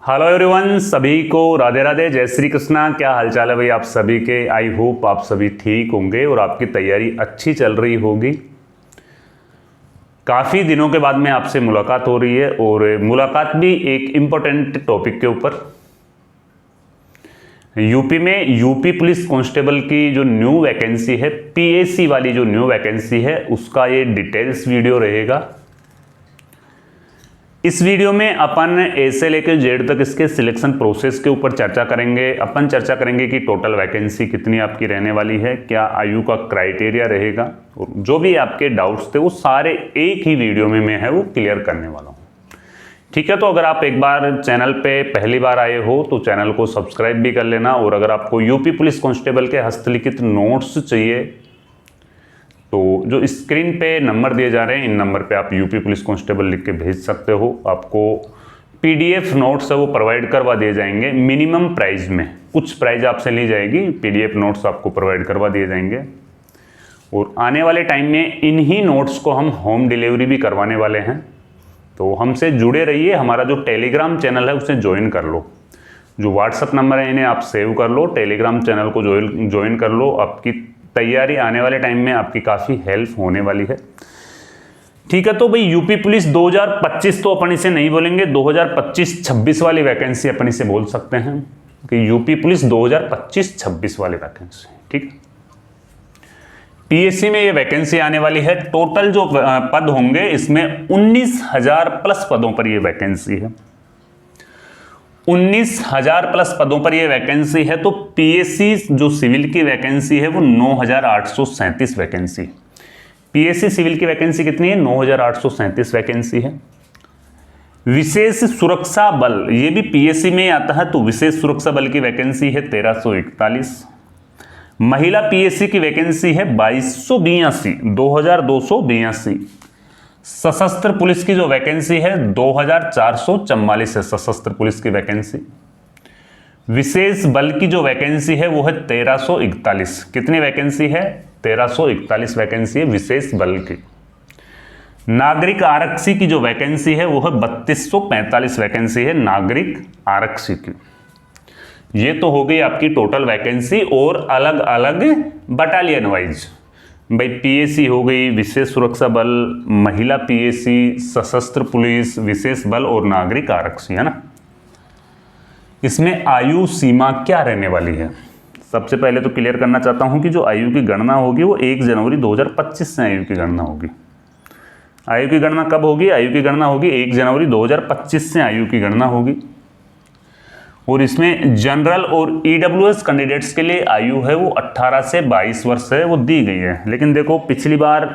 Hello everyone, सभी को राधे राधे, जय श्री कृष्णा। क्या हालचाल है भाई आप सभी के। आई होप आप सभी ठीक होंगे और आपकी तैयारी अच्छी चल रही होगी। काफ़ी दिनों के बाद में आपसे मुलाकात हो रही है और मुलाकात भी एक इम्पोर्टेंट टॉपिक के ऊपर। यूपी में यूपी पुलिस कांस्टेबल की जो न्यू वैकेंसी है, पीएसी वाली जो न्यू वैकेंसी है, उसका ये डिटेल्स वीडियो रहेगा। इस वीडियो में अपन ए से लेकर जेड तक इसके सिलेक्शन प्रोसेस के ऊपर चर्चा करेंगे। अपन चर्चा करेंगे कि टोटल वैकेंसी कितनी आपकी रहने वाली है, क्या आयु का क्राइटेरिया रहेगा, और जो भी आपके डाउट्स थे वो सारे एक ही वीडियो में मैं है वो क्लियर करने वाला हूँ। ठीक है, तो अगर आप एक बार चैनल पे पहली बार आए हो तो चैनल को सब्सक्राइब भी कर लेना। और अगर आपको यूपी पुलिस कांस्टेबल के हस्तलिखित नोट्स चाहिए तो जो स्क्रीन पे नंबर दिए जा रहे हैं, इन नंबर पे आप यूपी पुलिस कांस्टेबल लिख के भेज सकते हो। आपको पीडीएफ नोट्स है वो प्रोवाइड करवा दिए जाएंगे मिनिमम प्राइस में। कुछ प्राइस आपसे ली जाएगी, पीडीएफ नोट्स आपको प्रोवाइड करवा दिए जाएंगे। और आने वाले टाइम में इन्हीं नोट्स को हम होम डिलीवरी भी करवाने वाले हैं, तो हमसे जुड़े रहिए। हमारा जो टेलीग्राम चैनल है उसे ज्वाइन कर लो। जो व्हाट्सअप नंबर है इन्हें आप सेव कर लो, टेलीग्राम चैनल को ज्वाइन कर लो। आपकी तैयारी आने वाले टाइम में आपकी काफ़ी हेल्प होने वाली है। ठीक है, तो भाई यूपी पुलिस 2025 तो अपन इसे नहीं बोलेंगे, 2025-26 वाली वैकेंसी अपन इसे बोल सकते हैं कि यूपी पुलिस 2025-26 वाली वैकेंसी। ठीक है, पीएससी में ये वैकेंसी आने वाली है। टोटल जो पद होंगे इसमें 19,000 प्लस पदों पर ये वैकेंसी है। 19,000 प्लस पदों पर ये वैकेंसी है। तो पीएससी जो सिविल की वैकेंसी है वो 9,837 वैकेंसी। पीएससी सिविल की वैकेंसी कितनी है? 9,837 वैकेंसी है। विशेष सुरक्षा बल, ये भी पीएससी में आता है, तो विशेष सुरक्षा बल की वैकेंसी है 1341। महिला पीएससी की वैकेंसी है 2282। सशस्त्र पुलिस की जो वैकेंसी है 2,444 है सशस्त्र पुलिस की वैकेंसी। विशेष बल की जो वैकेंसी है वो है 1341। कितनी वैकेंसी है? 1341 वैकेंसी है विशेष बल की। नागरिक आरक्षी की जो वैकेंसी है वो है 3245 वैकेंसी है नागरिक आरक्षी की। ये तो हो गई आपकी टोटल वैकेंसी और अलग अलग बटालियन वाइज। भाई पीएसी हो गई, विशेष सुरक्षा बल, महिला पीएसी, सशस्त्र पुलिस, विशेष बल और नागरिक आरक्षी, है ना। इसमें आयु सीमा क्या रहने वाली है? सबसे पहले तो क्लियर करना चाहता हूं कि जो आयु की गणना होगी वो 1 जनवरी 2025 से आयु की गणना होगी। आयु की गणना कब होगी? आयु की गणना होगी 1 जनवरी 2025 से आयु की गणना होगी। और इसमें जनरल और ईडब्ल्यूएस कैंडिडेट्स के लिए आयु है वो 18 से 22 वर्ष है, वो दी गई है। लेकिन देखो पिछली बार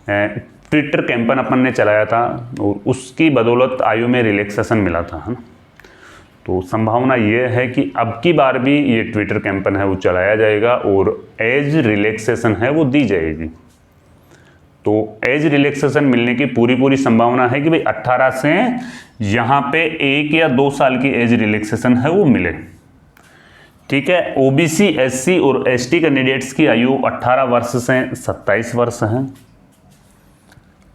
ट्विटर कैंपेन अपन ने चलाया था और उसकी बदौलत आयु में रिलैक्सेशन मिला था, है ना। तो संभावना ये है कि अब की बार भी ये ट्विटर कैंपेन है वो चलाया जाएगा और एज रिलैक्सेशन है वो दी जाएगी। तो एज रिलैक्सेशन मिलने की पूरी संभावना है कि भाई 18 से यहाँ पे 1 या 2 साल की एज रिलैक्सेशन है वो मिले। ठीक है, ओबीसी, एससी और एसटी कैंडिडेट्स की आयु 18 वर्ष से 27 वर्ष है।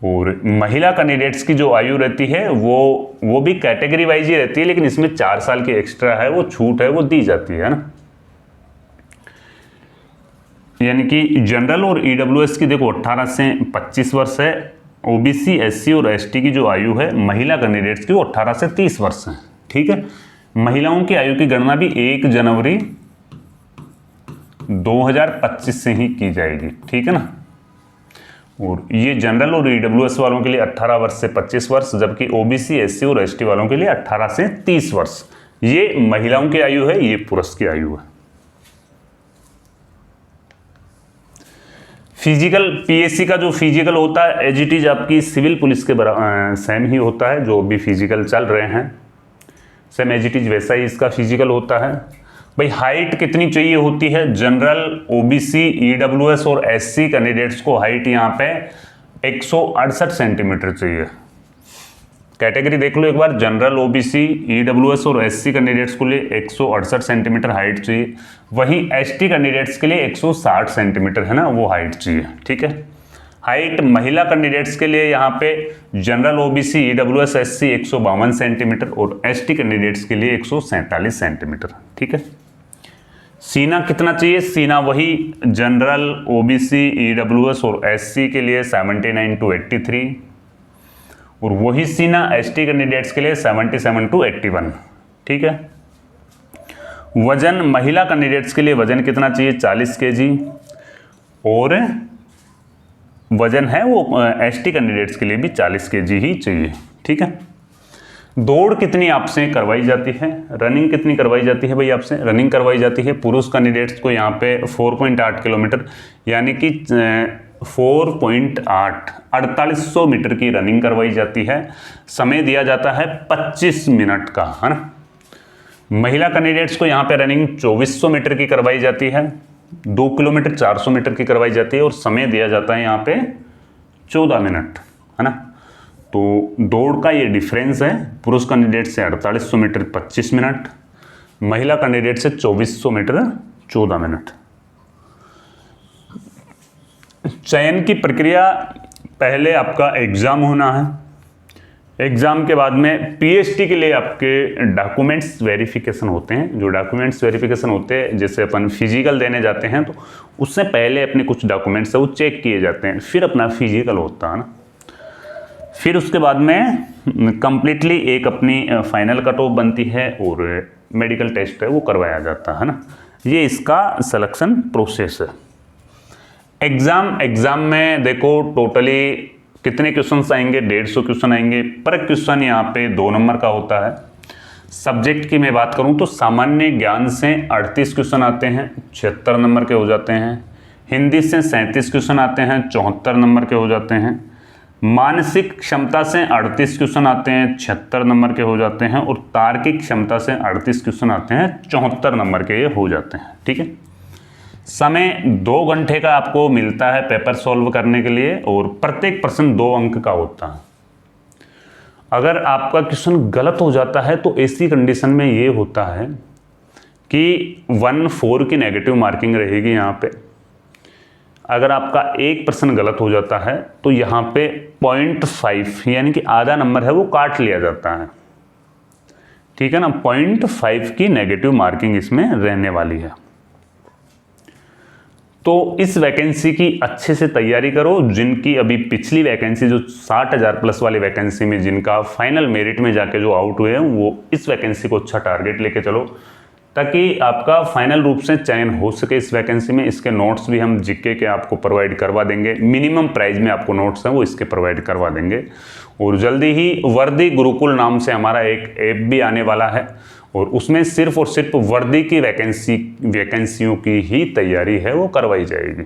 और महिला कैंडिडेट्स की जो आयु रहती है वो भी कैटेगरी वाइज ही रहती है, लेकिन इसमें 4 साल की एक्स्ट्रा है वो छूट है वो दी जाती है ना। यानी कि जनरल और ईडब्ल्यूएस की देखो 18 से 25 वर्ष है। ओबीसी, एससी और एसटी की जो आयु है महिला कैंडिडेट्स की वो 18 से 30 वर्ष है। ठीक है, महिलाओं की आयु की गणना भी 1 जनवरी 2025 से ही की जाएगी। ठीक है ना। और ये जनरल और ईडब्ल्यूएस वालों के लिए 18 वर्ष से 25 वर्ष, जबकि ओबीसी, एससी और एसटी वालों के लिए 18 से 30 वर्ष। ये महिलाओं की आयु है, ये पुरुष की आयु है। फिजिकल, पीएससी का जो फिजिकल होता है एज इट इज आपकी सिविल पुलिस के सेम ही होता है। जो भी फिजिकल चल रहे हैं सेम एज इट इज वैसा ही इसका फिजिकल होता है। भाई हाइट कितनी चाहिए होती है? जनरल, ओबीसी, ईडब्ल्यूएस और एससी कैंडिडेट्स को हाइट यहाँ पे 168 सेंटीमीटर चाहिए। कैटेगरी देख लो एक बार, जनरल, ओबीसी, ईडब्ल्यूएस और एससी कैंडिडेट्स के लिए 168 सेंटीमीटर हाइट चाहिए। वहीं एसटी कैंडिडेट्स के लिए 160 सेंटीमीटर है ना वो हाइट चाहिए। ठीक है, हाइट महिला कैंडिडेट्स के लिए यहाँ पे general OBC EWS SC 152 centimetre और एसटी कैंडिडेट्स के लिए 147 सेंटीमीटर। ठीक है। सीना कितना चाहिए? सीना वही जनरल ओबीसी ईडब्ल्यूएस और एससी के लिए 79 to 83 और वही सीना एसटी कैंडिडेट्स के लिए 77 to 81। ठीक है। वजन महिला कैंडिडेट्स के लिए वजन कितना चाहिए? 40 kg और वजन है वो एसटी कैंडिडेट्स के लिए भी 40 kg ही चाहिए। ठीक है। दौड़ कितनी आपसे करवाई जाती है? रनिंग कितनी करवाई जाती है भाई आपसे? रनिंग करवाई जाती है पुरुष कैंडिडेट्स को यहाँ पे 4.8 किलोमीटर यानी कि 4.8 4800 मीटर की रनिंग करवाई जाती है। समय दिया जाता है 25 मिनट का, है ना। महिला कैंडिडेट्स को यहाँ पे रनिंग 2400 मीटर की करवाई जाती है, 2 किलोमीटर 400 मीटर की करवाई जाती है और समय दिया जाता है यहाँ पे 14 मिनट, है ना। तो दौड़ का ये डिफरेंस है, पुरुष कैंडिडेट से 4800 मीटर 25 मिनट, महिला कैंडिडेट से 2400 मीटर 14 मिनट। चयन की प्रक्रिया, पहले आपका एग्जाम होना है, एग्जाम के बाद में पीएचडी के लिए आपके डॉक्यूमेंट्स वेरिफिकेशन होते हैं। जो डॉक्यूमेंट्स वेरिफिकेशन होते हैं, जैसे अपन फिजिकल देने जाते हैं तो उससे पहले अपने कुछ डॉक्यूमेंट्स है वो चेक किए जाते हैं, फिर अपना फिजिकल होता है ना। फिर उसके बाद में कंप्लीटली एक अपनी फाइनल कट ऑफ बनती है और मेडिकल टेस्ट है वो करवाया जाता है ना। ये इसका सिलेक्शन प्रोसेस है। एग्ज़ाम में देखो टोटली कितने क्वेश्चंस आएंगे? 150 क्वेश्चन आएंगे। पर क्वेश्चन यहाँ पे 2 नंबर का होता है। सब्जेक्ट की मैं बात करूँ तो सामान्य ज्ञान से 38 क्वेश्चन आते हैं, 76 नंबर के हो जाते हैं। हिंदी से 37 क्वेश्चन आते हैं, 74 नंबर के हो जाते हैं। मानसिक क्षमता से 38 क्वेश्चन आते हैं, 76 नंबर के हो जाते हैं और तार्किक क्षमता से 38 क्वेश्चन आते हैं, 74 नंबर के ये हो जाते हैं। ठीक है। समय 2 घंटे का आपको मिलता है पेपर सॉल्व करने के लिए और प्रत्येक प्रश्न 2 अंक का होता है। अगर आपका क्वेश्चन गलत हो जाता है तो ऐसी कंडीशन में ये होता है कि 1/4 की नेगेटिव मार्किंग रहेगी यहाँ पे। अगर आपका एक प्रश्न गलत हो जाता है तो यहाँ पे 0.5 यानी कि आधा नंबर है वो काट लिया जाता है। ठीक है ना। 0.5 की नेगेटिव मार्किंग इसमें रहने वाली है। तो इस वैकेंसी की अच्छे से तैयारी करो। जिनकी अभी पिछली वैकेंसी जो 60,000 प्लस वाली वैकेंसी में जिनका फाइनल मेरिट में जाके जो आउट हुए हैं वो इस वैकेंसी को अच्छा टारगेट लेके चलो ताकि आपका फाइनल रूप से चयन हो सके इस वैकेंसी में। इसके नोट्स भी हम जीके के आपको प्रोवाइड करवा देंगे। मिनिमम प्राइस में आपको नोट्स हैं वो इसके प्रोवाइड करवा देंगे। और जल्दी ही वर्दी गुरुकुल नाम से हमारा एक ऐप भी आने वाला है और उसमें सिर्फ और सिर्फ वर्दी की वैकेंसियों की ही तैयारी है वो करवाई जाएगी।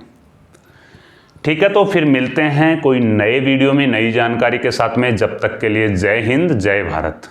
ठीक है। तो फिर मिलते हैं कोई नए वीडियो में नई जानकारी के साथ में। जब तक के लिए जय हिंद, जय भारत।